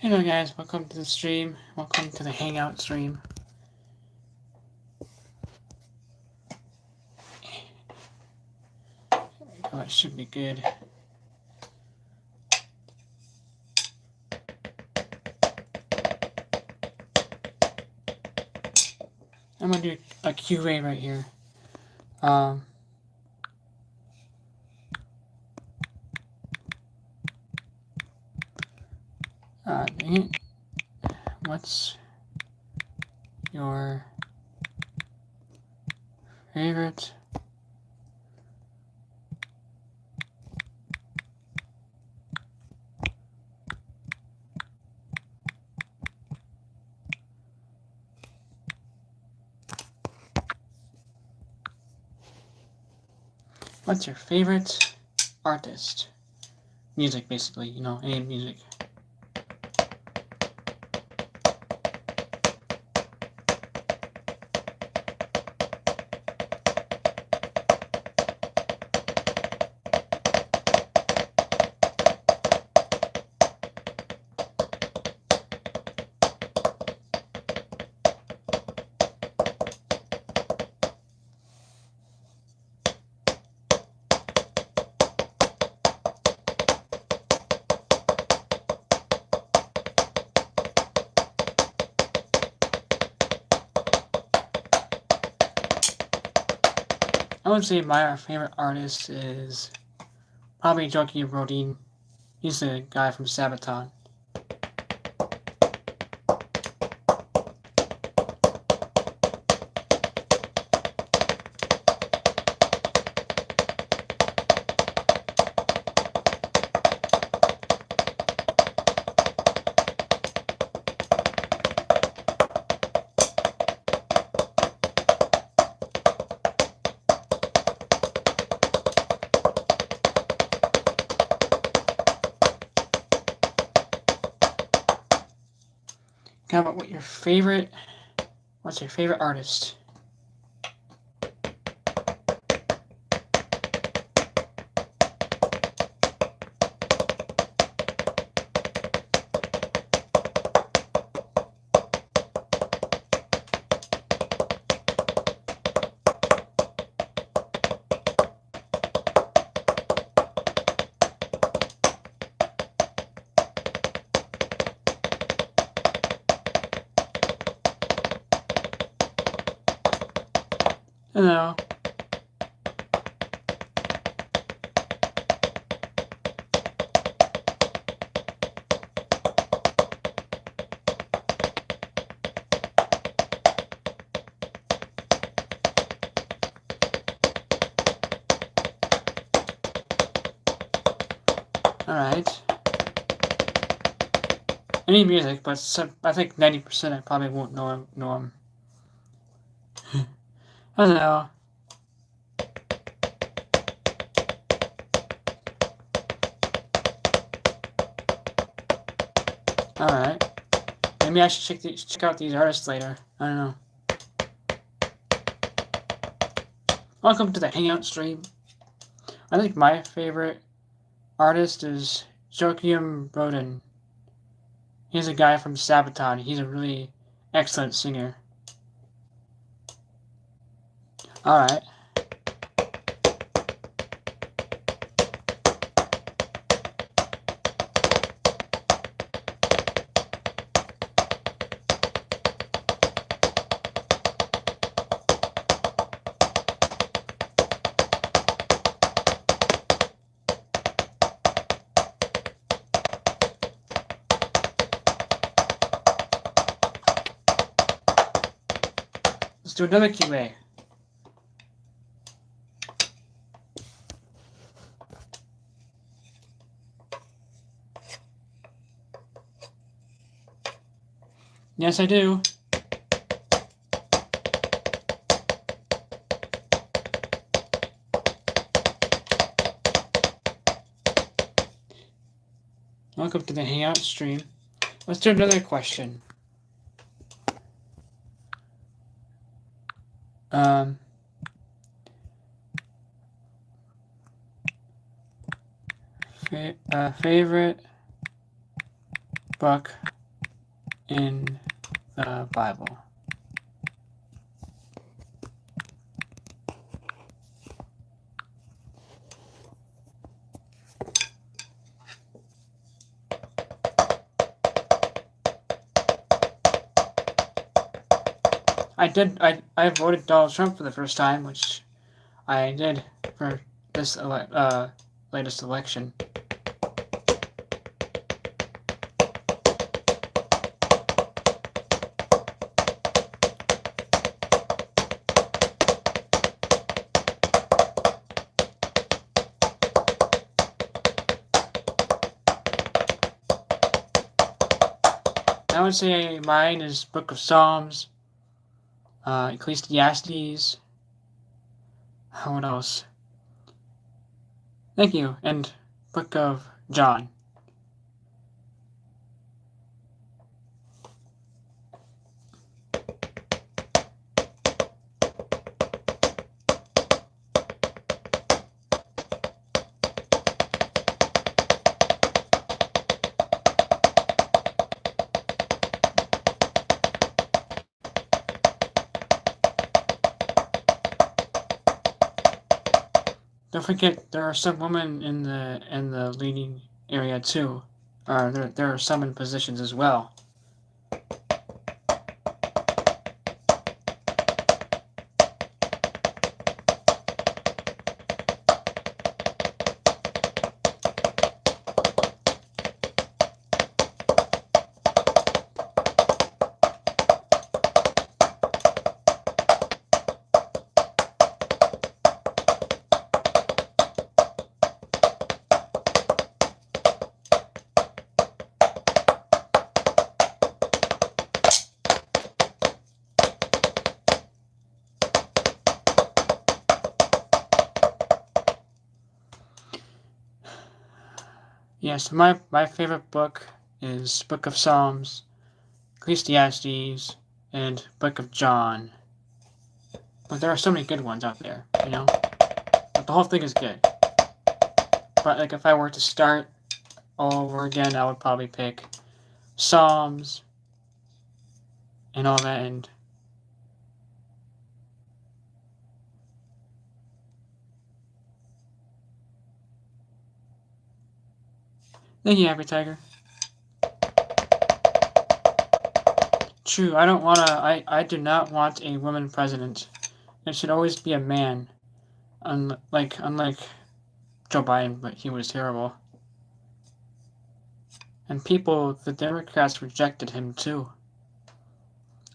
Hello guys, welcome to the stream. Welcome to the Hangout stream. Oh, it should be good. I'm gonna do a QA right here. Dang it. What's your favorite artist? Music, basically, you know, any music. I would say my favorite artist is probably Joachim. He's the guy from Sabaton. Comment what's your favorite artist? Hello. Alright. Any music, but I think 90% I probably won't know him. Hello. Alright. Maybe I should check out these artists later. I don't know. Welcome to the Hangout stream. I think my favorite artist is Joachim Roden. He's a guy from Sabaton. He's a really excellent singer. Alright. Let's do another QA. Yes, I do. Welcome to the Hangout stream. Let's do another question. Favorite book in the Bible? I voted Donald Trump for the first time, which I did for this latest election. I would say mine is Book of Psalms, Ecclesiastes. What else? Thank you, and Book of John. Don't forget, there are some women in the leading area too. There are some in positions as well. Yes, my favorite book is Book of Psalms, Ecclesiastes, and Book of John. But there are so many good ones out there, you know? But the whole thing is good. But like if I were to start all over again, I would probably pick Psalms and all that, and thank you, Happy Tiger. True, I do not want a woman president. It should always be a man. Unlike Joe Biden, but he was terrible. And the Democrats rejected him too.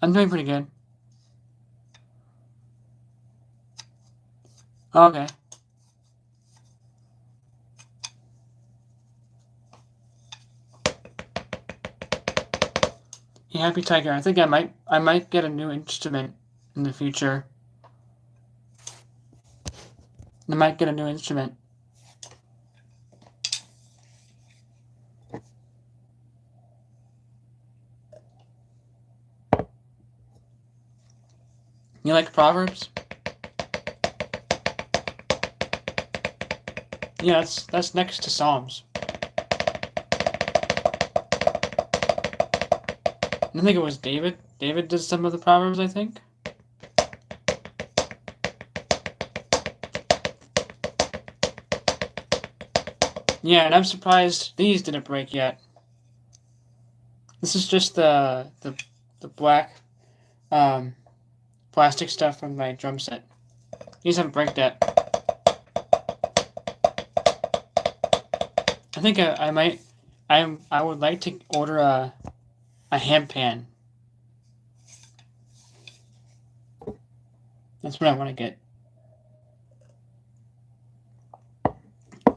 I'm doing pretty good. Okay. Hey, Happy Tiger, I think I might get a new instrument in the future. I might get a new instrument. You like Proverbs? Yeah, that's next to Psalms. I think it was David. David did some of the Proverbs, I think. Yeah, and I'm surprised these didn't break yet. This is just the black plastic stuff from my drum set. These haven't break yet. I think I would like to order a hand pan. That's what I want to get.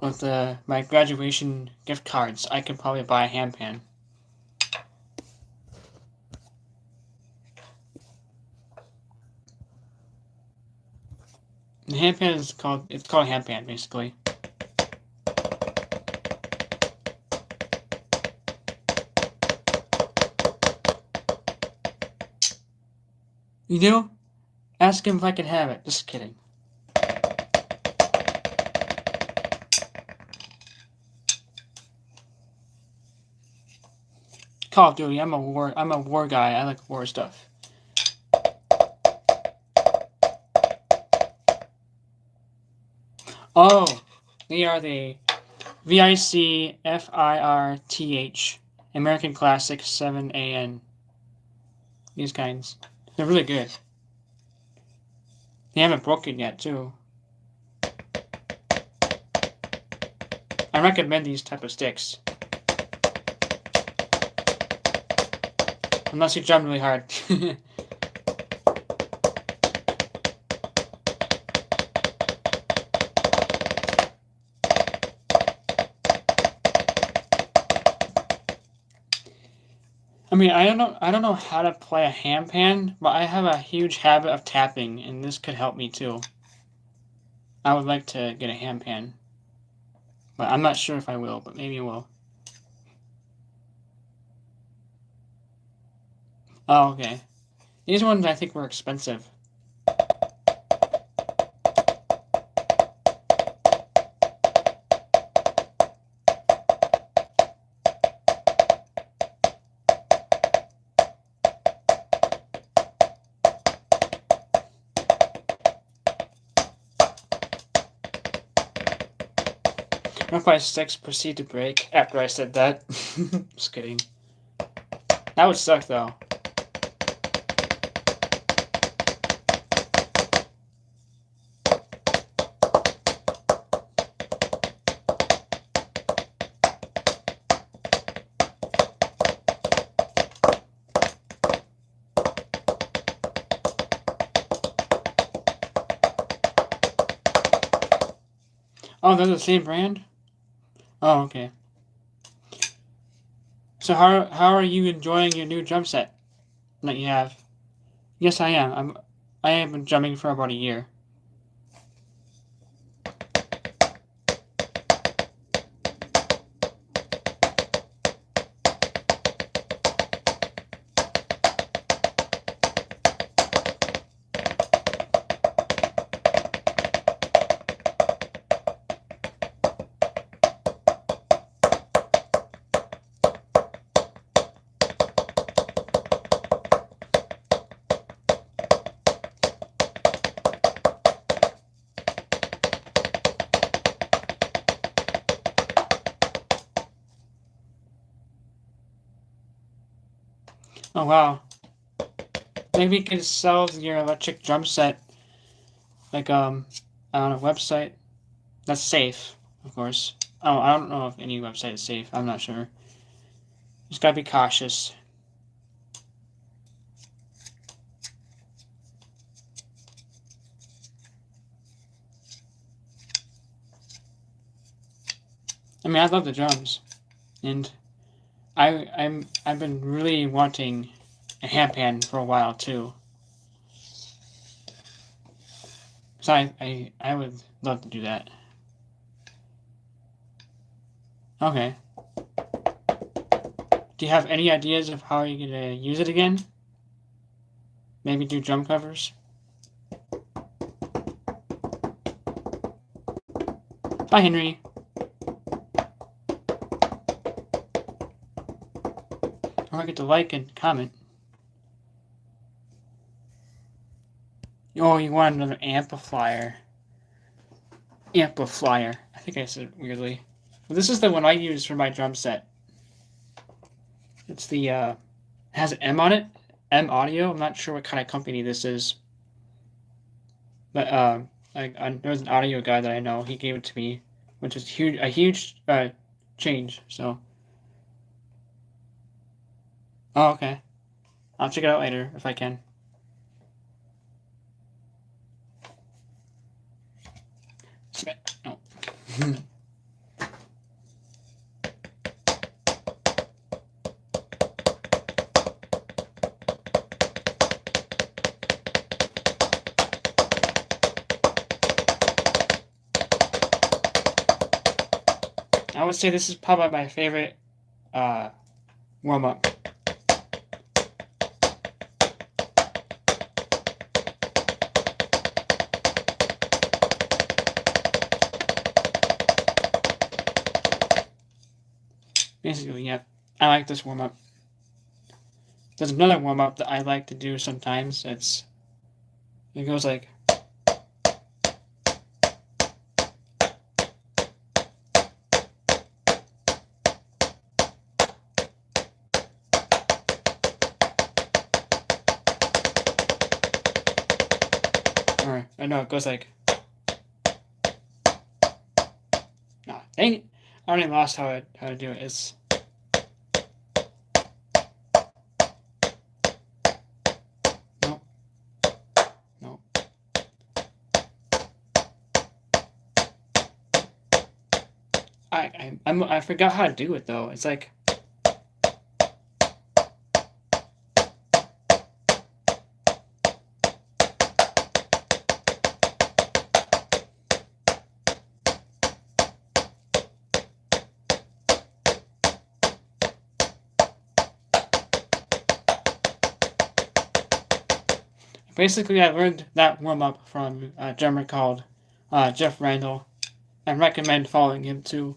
With my graduation gift cards, I could probably buy a hand pan. The hand pan is called a hand pan, basically. You do? Ask him if I can have it. Just kidding. Call of Duty. I'm a war guy. I like war stuff. Oh, they are the VICFIRTH American Classic 7AN. These kinds. They're really good. They haven't broken yet, too. I recommend these type of sticks. Unless you drum really hard. I mean, I don't know how to play a handpan, but I have a huge habit of tapping, and this could help me too. I would like to get a handpan, but I'm not sure if I will, but maybe I will. Oh, okay. These ones I think were expensive. What if my sticks proceed to break after I said that? Just kidding. That would suck, though. Oh, they're the same brand? Oh, okay. So how are you enjoying your new drum set that you have? Yes, I am. I have been drumming for about a year. Oh wow. Maybe you could sell your electric drum set like on a website that's safe, of course. Oh, I don't know if any website is safe. I'm not sure. Just gotta be cautious. I mean, I love the drums, and I've been really wanting a handpan for a while too. So I would love to do that. Okay. Do you have any ideas of how you're gonna use it again? Maybe do drum covers? Bye, Henry. Don't forget to like and comment. Oh, you want another amplifier. Amplifier. I think I said it weirdly. Well, this is the one I use for my drum set. It's the, it has an M on it. M Audio. I'm not sure what kind of company this is. But, there's an audio guy that I know. He gave it to me, which is a huge change, so. Oh, okay. I'll check it out later if I can. Oh. I would say this is probably my favorite warm-up. Basically, yeah. I like this warm-up. There's another warm-up that I like to do sometimes. It goes like... Or, I know, it goes like... No, dang it. I already lost how to do it. It's... Nope. Nope. I forgot how to do it, though. It's like... Basically, I learned that warm-up from a drummer called Jeff Randall, and recommend following him too.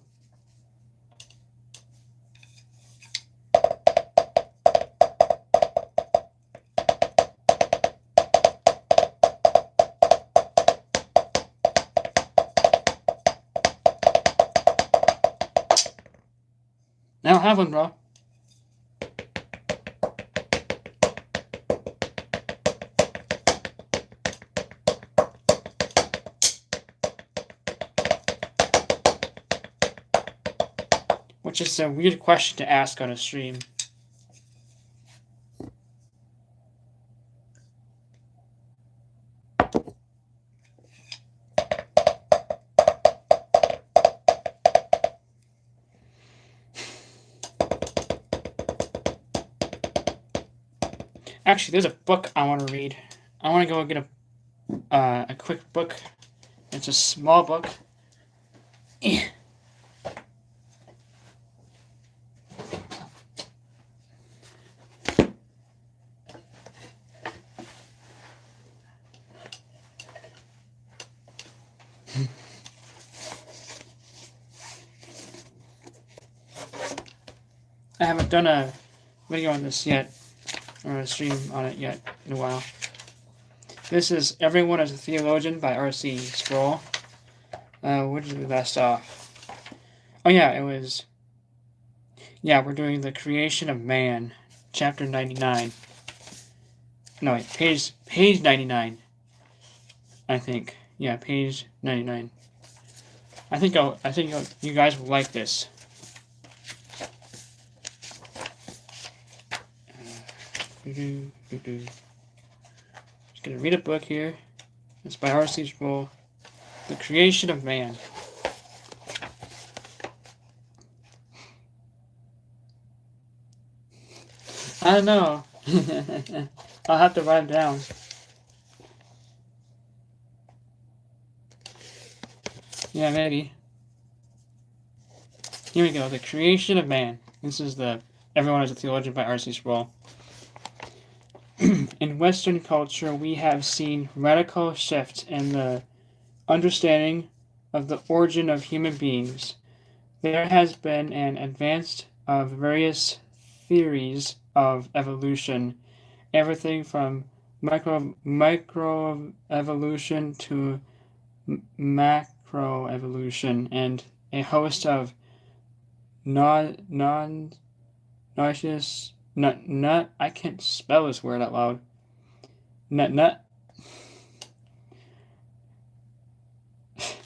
I don't have one, bro. Which is a weird question to ask on a stream. Actually, there's a book I want to read. I want to go get a quick book. It's a small book. I haven't done a video on this yet, or a stream on it yet in a while. This is Everyone is a Theologian by R.C. Sproul. Where did we last off? Oh yeah, it was... Yeah, we're doing The Creation of Man, chapter 99. No, wait, page 99. I think. Yeah, page 99. I think you guys will like this. Just gonna read a book here. It's by R.C. Sproul. The Creation of Man. I don't know. I'll have to write it down. Yeah, maybe. Here we go. The Creation of Man. This is the Everyone is a Theologian by R.C. Sproul. In Western culture, we have seen radical shift in the understanding of the origin of human beings. There has been an advance of various theories of evolution, everything from micro evolution to macro evolution, and a host of I can't spell this word out loud. Dang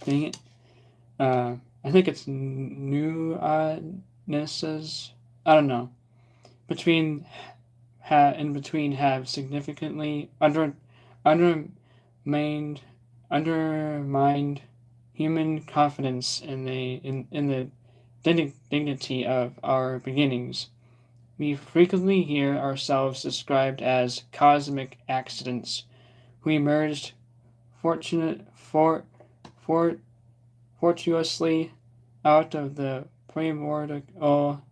it. I think it's nuances. I don't know. In between have significantly undermined human confidence in the dignity of our beginnings. We frequently hear ourselves described as cosmic accidents who emerged fortuitously out of the primordial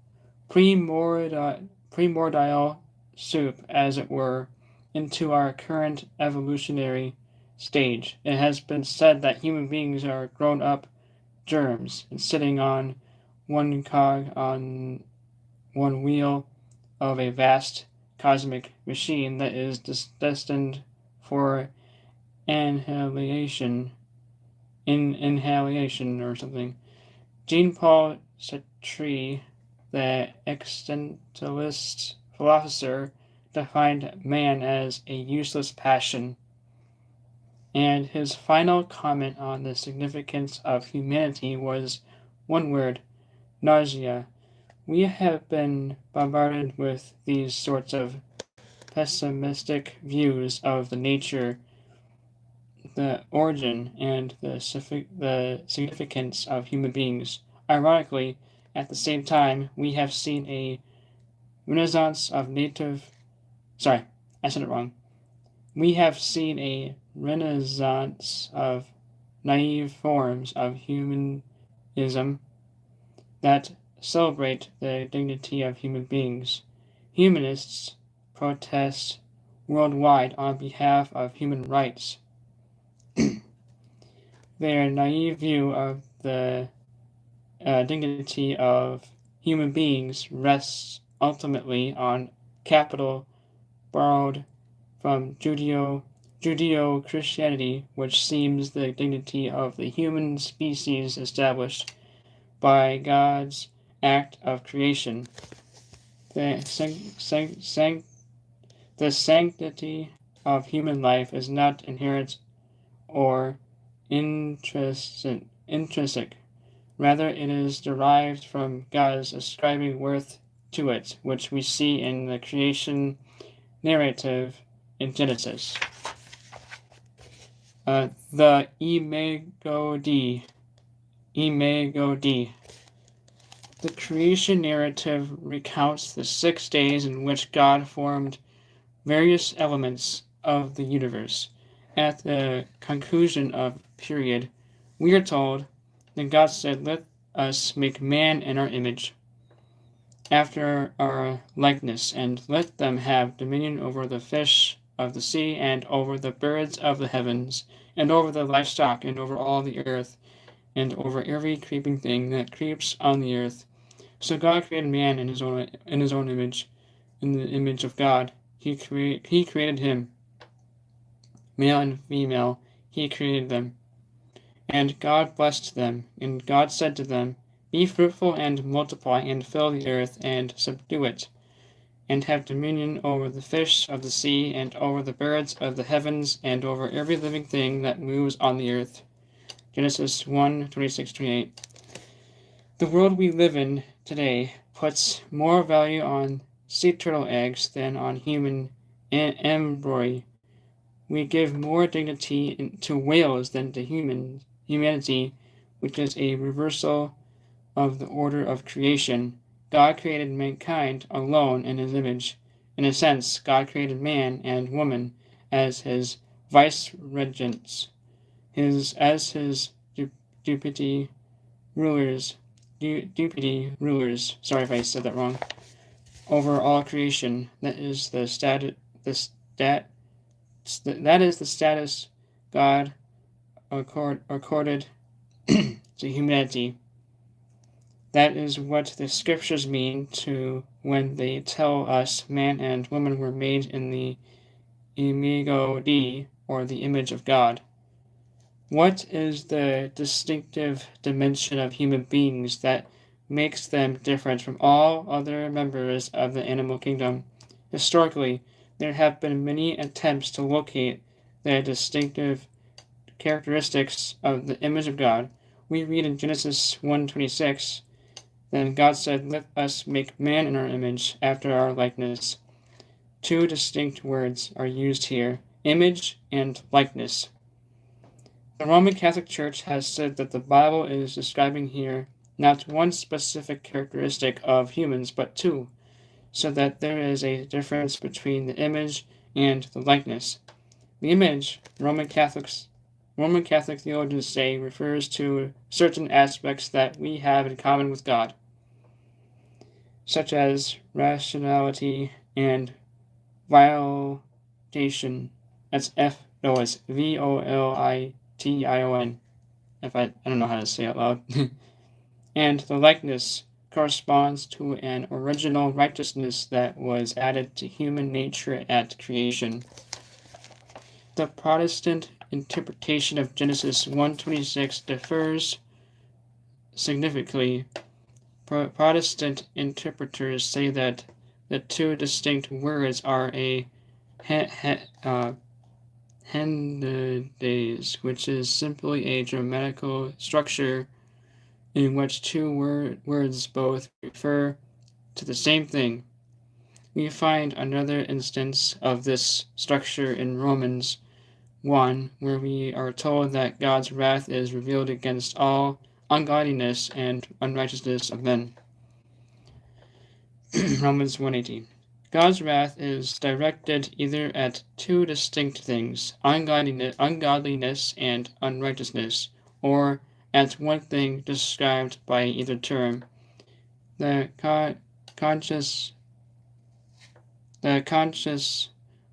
soup, as it were, into our current evolutionary stage. It has been said that human beings are grown-up germs and sitting on one cog on one wheel of a vast cosmic machine that is destined for inhalation or something. Jean-Paul Sartre, the existentialist philosopher, defined man as a useless passion. And his final comment on the significance of humanity was one word: nausea. We have been bombarded with these sorts of pessimistic views of the nature, the origin, and the significance of human beings. Ironically, at the same time, we have seen a renaissance of Sorry, I said it wrong. We have seen a renaissance of naive forms of humanism that celebrate the dignity of human beings. Humanists protest worldwide on behalf of human rights. Their naive view of the dignity of human beings rests ultimately on capital borrowed from Judeo-Christianity, which sees the dignity of the human species established by God's act of creation. The sanctity of human life is not inherent or intrinsic. Rather, it is derived from God's ascribing worth to it, which we see in the creation narrative in Genesis. The Imago Dei. The creation narrative recounts the 6 days in which God formed various elements of the universe. At the conclusion of the period, we are told that God said, "Let us make man in our image, after our likeness, and let them have dominion over the fish of the sea, and over the birds of the heavens, and over the livestock, and over all the earth, and over every creeping thing that creeps on the earth." So God created man in his own image. In the image of God, he created him. Male and female, he created them. And God blessed them, and God said to them, "Be fruitful and multiply, and fill the earth, and subdue it, and have dominion over the fish of the sea, and over the birds of the heavens, and over every living thing that moves on the earth." Genesis 1:26-28. The world we live in today puts more value on sea turtle eggs than on human embryos. We give more dignity to whales than to humanity, which is a reversal of the order of creation. God created mankind alone in his image. In a sense, God created man and woman as his vice-regents, as his deputy rulers. Sorry if I said that wrong. Over all creation, that is the status God accorded to humanity. That is what the scriptures mean to when they tell us man and woman were made in the Imago Dei, or the image of God. What is the distinctive dimension of human beings that makes them different from all other members of the animal kingdom? Historically, there have been many attempts to locate the distinctive characteristics of the image of God. We read in Genesis 1:26, "Then God said, Let us make man in our image, after our likeness." 2 distinct words are used here: image and likeness. The Roman Catholic Church has said that the Bible is describing here not one specific characteristic of humans, but 2, so that there is a difference between the image and the likeness. The image, Roman Catholic theologians say, refers to certain aspects that we have in common with God, such as rationality and volition. That's Volition. I don't know how to say it out loud. And the likeness, corresponds to an original righteousness that was added to human nature at creation. The Protestant interpretation of Genesis 1:26 differs significantly. Protestant interpreters say that the two distinct words are a hendes, which is simply a grammatical structure in which two words both refer to the same thing. We find another instance of this structure in Romans 1, where we are told that God's wrath is revealed against all ungodliness and unrighteousness of men. Romans 1:18. God's wrath is directed either at two distinct things, ungodliness and unrighteousness, or at one thing described by either term. The conscious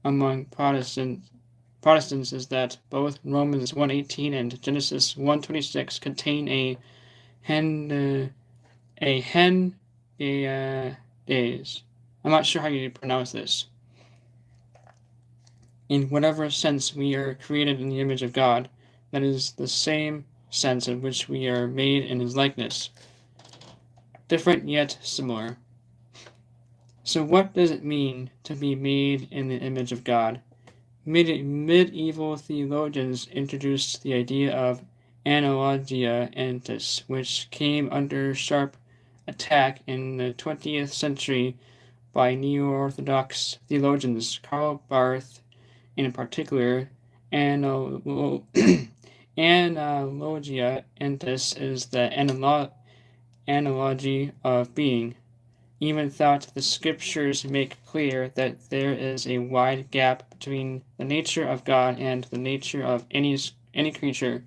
among Protestants is that both Romans 1:18 and Genesis 1:26 contain a days. I'm not sure how you pronounce this. In whatever sense we are created in the image of God, that is the same sense in which we are made in his likeness. Different yet similar. So what does it mean to be made in the image of God? Medieval theologians introduced the idea of analogia entis, which came under sharp attack in the 20th century by neo-Orthodox theologians. Karl Barth, in particular, analogia entis is the analogy of being. Even thought the scriptures make clear that there is a wide gap between the nature of God and the nature of any creature.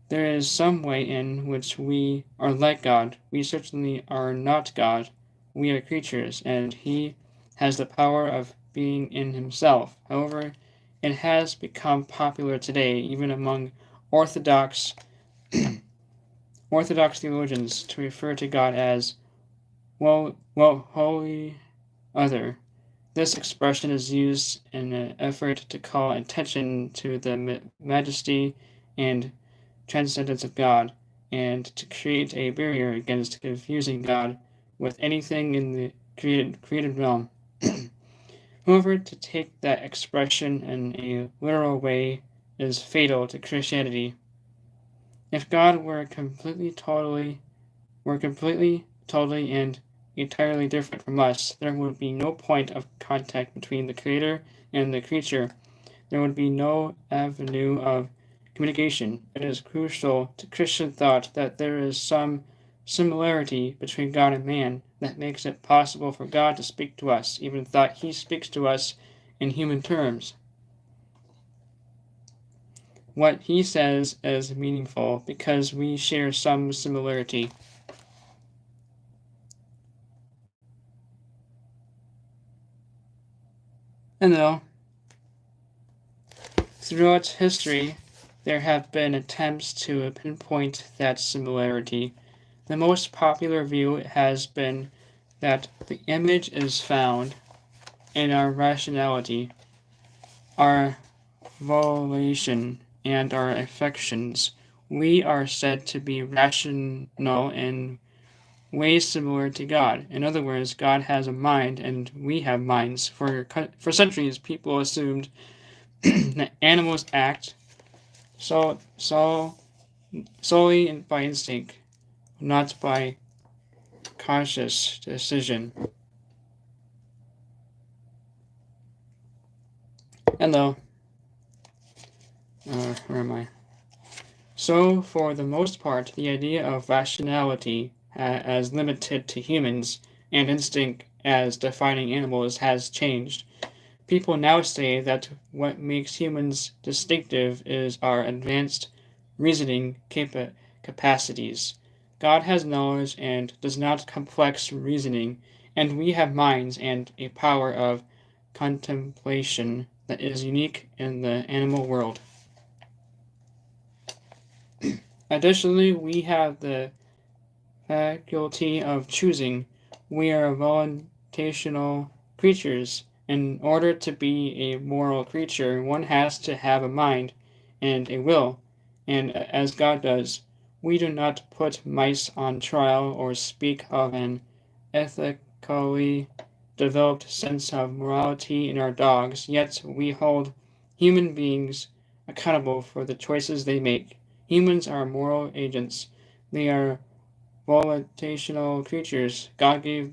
There is some way in which we are like God. We certainly are not God. We are creatures, and he has the power of being in himself. However, it has become popular today, even among Orthodox theologians, to refer to God as holy other. This expression is used in an effort to call attention to the majesty and transcendence of God, and to create a barrier against confusing God with anything in the created realm. However, to take that expression in a literal way is fatal to Christianity. If God were completely, totally, and entirely different from us, there would be no point of contact between the Creator and the creature. There would be no avenue of communication. It is crucial to Christian thought that there is some similarity between God and man that makes it possible for God to speak to us, even though he speaks to us in human terms. What he says is meaningful because we share some similarity. And though throughout history, there have been attempts to pinpoint that similarity. The most popular view has been that the image is found in our rationality, our volition, and our affections. We are said to be rational in ways similar to God. In other words, God has a mind and we have minds. For centuries, people assumed that animals act solely by instinct, not by conscious decision. And though, where am I? So, for the most part, the idea of rationality as limited to humans and instinct as defining animals has changed. People now say that what makes humans distinctive is our advanced reasoning capacities. God has knowledge and does not complex reasoning, and we have minds and a power of contemplation that is unique in the animal world. Additionally, we have the faculty of choosing. We are volitional creatures. In order to be a moral creature, one has to have a mind and a will, and as God does. We do not put mice on trial or speak of an ethically developed sense of morality in our dogs, yet we hold human beings accountable for the choices they make. Humans are moral agents. They are volitional creatures. God gave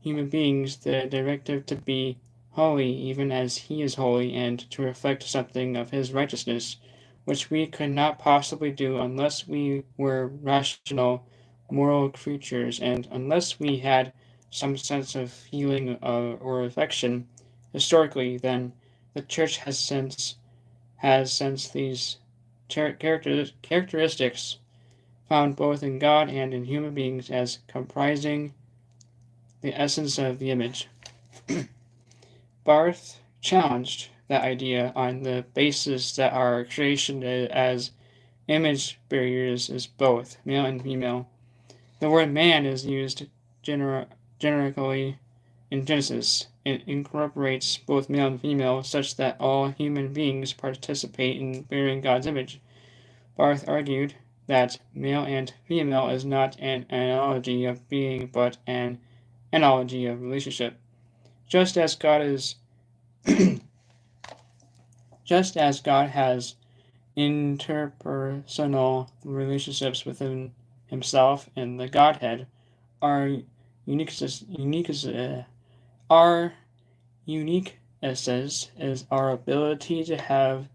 human beings the directive to be holy even as he is holy and to reflect something of his righteousness, which we could not possibly do unless we were rational, moral creatures and unless we had some sense of feeling or affection. Historically, then, the church has since these characteristics found both in God and in human beings as comprising the essence of the image. Barth challenged that idea on the basis that our creation as image bearers is both male and female. The word man is used generically in Genesis. It incorporates both male and female such that all human beings participate in bearing God's image. Barth argued that male and female is not an analogy of being but an analogy of relationship. Just as God has interpersonal relationships within himself and the Godhead, our uniquenesses is our ability to have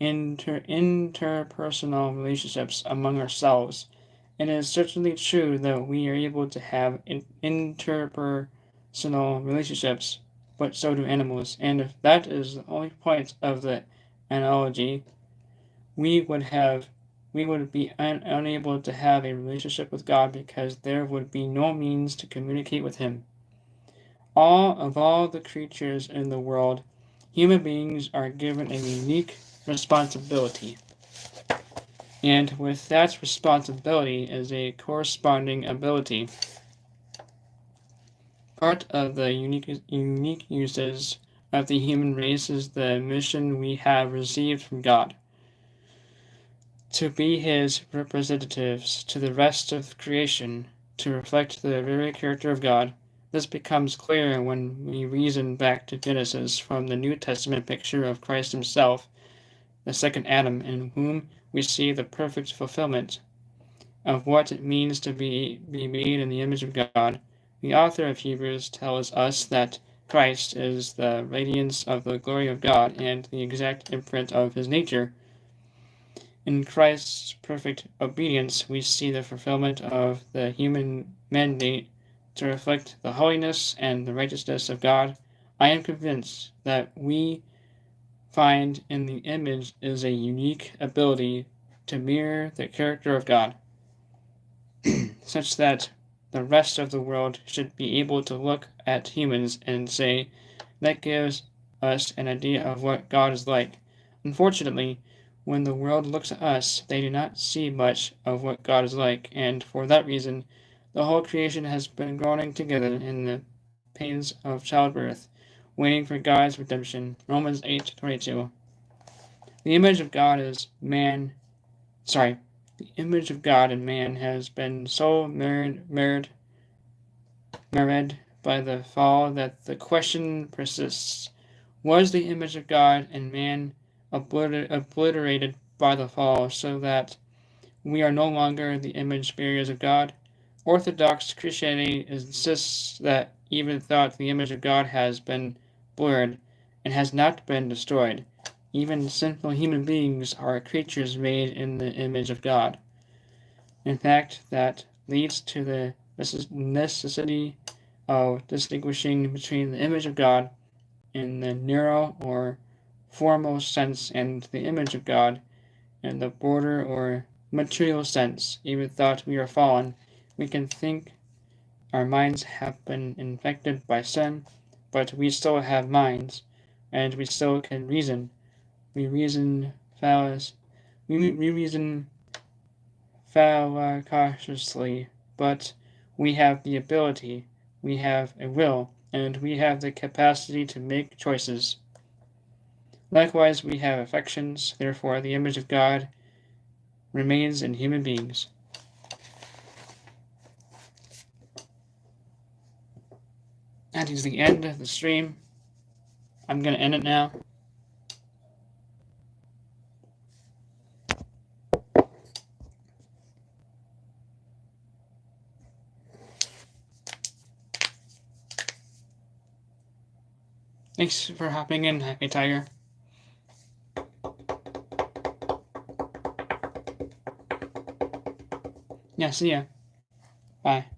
interpersonal relationships among ourselves. It is certainly true that we are able to have interpersonal relationships, but so do animals, and if that is the only point of the analogy, we would be unable to have a relationship with God because there would be no means to communicate with him. All the creatures in the world, human beings are given a unique responsibility. And with that responsibility is a corresponding ability. Part of the unique uses of the human race is the mission we have received from God to be his representatives to the rest of creation, to reflect the very character of God. This becomes clear when we reason back to Genesis from the New Testament picture of Christ himself, the second Adam, in whom we see the perfect fulfillment of what it means to be made in the image of God. The author of Hebrews tells us that Christ is the radiance of the glory of God and the exact imprint of his nature. In Christ's perfect obedience, we see the fulfillment of the human mandate to reflect the holiness and the righteousness of God. I am convinced that we find in the image is a unique ability to mirror the character of God, such that the rest of the world should be able to look at humans and say, that gives us an idea of what God is like. Unfortunately, when the world looks at us, they do not see much of what God is like, and for that reason, the whole creation has been groaning together in the pains of childbirth, waiting for God's redemption. Romans 8:22. The image of God in man has been so marred by the fall that the question persists: was the image of God in man obliterated by the fall, so that we are no longer the image bearers of God? Orthodox Christianity insists that even though the image of God has been blurred and has not been destroyed, even sinful human beings are creatures made in the image of God. In fact, that leads to the necessity of distinguishing between the image of God in the narrow or formal sense and the image of God in the broader or material sense. Even though we are fallen, we can think our minds have been infected by sin, but we still have minds, and we still can reason. We reason fallaciously, but We have the ability, we have a will, and we have the capacity to make choices. Likewise, we have affections, therefore the image of God remains in human beings. That is the end of the stream. I'm going to end it now. Thanks for hopping in, Happy Tiger. Yeah, see ya. Bye.